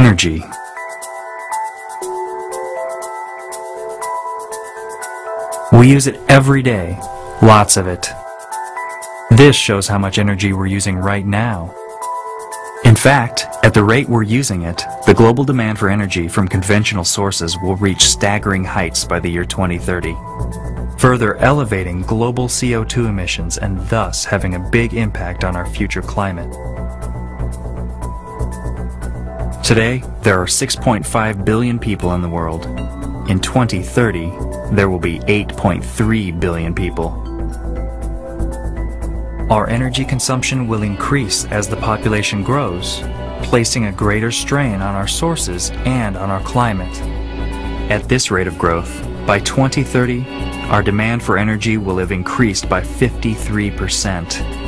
Energy. We use it every day, lots of it. This shows how much energy we're using right now. In fact, at the rate we're using it, the global demand for energy from conventional sources will reach staggering heights by the year 2030, further elevating global CO2 emissions and thus having a big impact on our future climate. Today, there are 6.5 billion people in the world. In 2030, there will be 8.3 billion people. Our energy consumption will increase as the population grows, placing a greater strain on our sources and on our climate. At this rate of growth, by 2030, our demand for energy will have increased by 53%,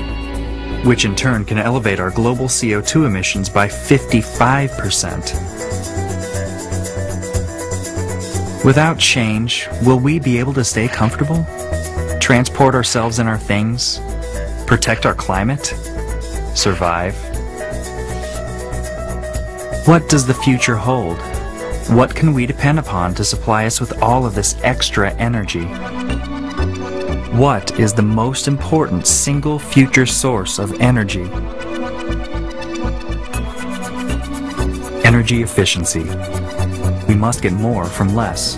which in turn can elevate our global CO2 emissions by 55%. Without change, will we be able to stay comfortable? Transport ourselves and our things? Protect our climate? Survive? What does the future hold? What can we depend upon to supply us with all of this extra energy? What is the most important single future source of energy? Energy efficiency. We must get more from less.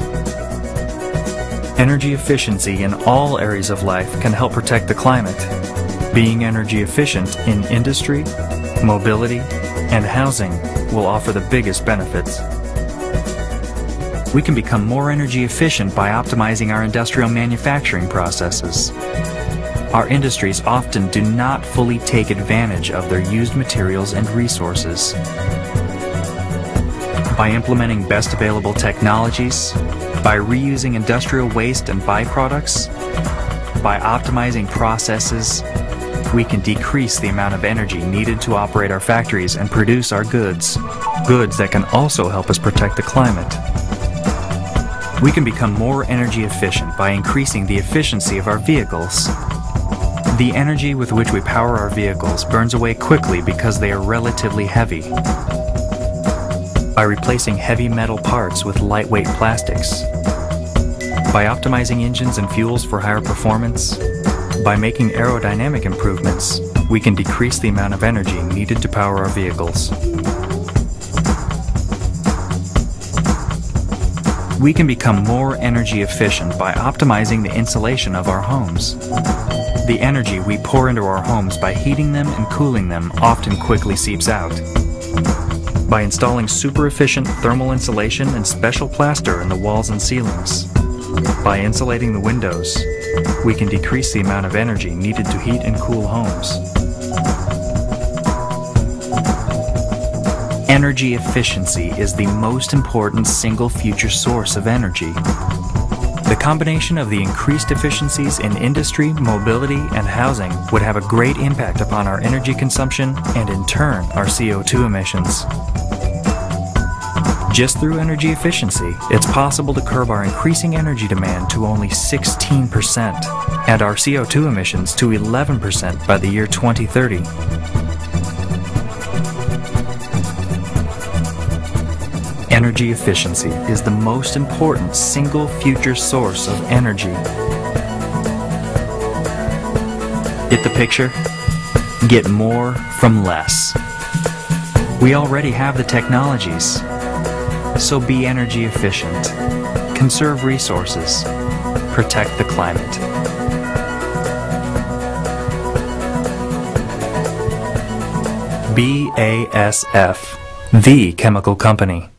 Energy efficiency in all areas of life can help protect the climate. Being energy efficient in industry, mobility, and housing will offer the biggest benefits. We can become more energy efficient by optimizing our industrial manufacturing processes. Our industries often do not fully take advantage of their used materials and resources. By implementing best available technologies, by reusing industrial waste and byproducts, by optimizing processes, we can decrease the amount of energy needed to operate our factories and produce our goods that can also help us protect the climate. We can become more energy efficient by increasing the efficiency of our vehicles. The energy with which we power our vehicles burns away quickly because they are relatively heavy. By replacing heavy metal parts with lightweight plastics, by optimizing engines and fuels for higher performance, by making aerodynamic improvements, we can decrease the amount of energy needed to power our vehicles. We can become more energy efficient by optimizing the insulation of our homes. The energy we pour into our homes by heating them and cooling them often quickly seeps out. By installing super efficient thermal insulation and special plaster in the walls and ceilings. By insulating the windows, we can decrease the amount of energy needed to heat and cool homes. Energy efficiency is the most important single future source of energy. The combination of the increased efficiencies in industry, mobility, and housing would have a great impact upon our energy consumption and in turn our CO2 emissions. Just through energy efficiency, it's possible to curb our increasing energy demand to only 16% and our CO2 emissions to 11% by the year 2030. Energy efficiency is the most important single future source of energy. Get the picture? Get more from less. We already have the technologies. So be energy efficient, conserve resources, protect the climate. BASF, the chemical company.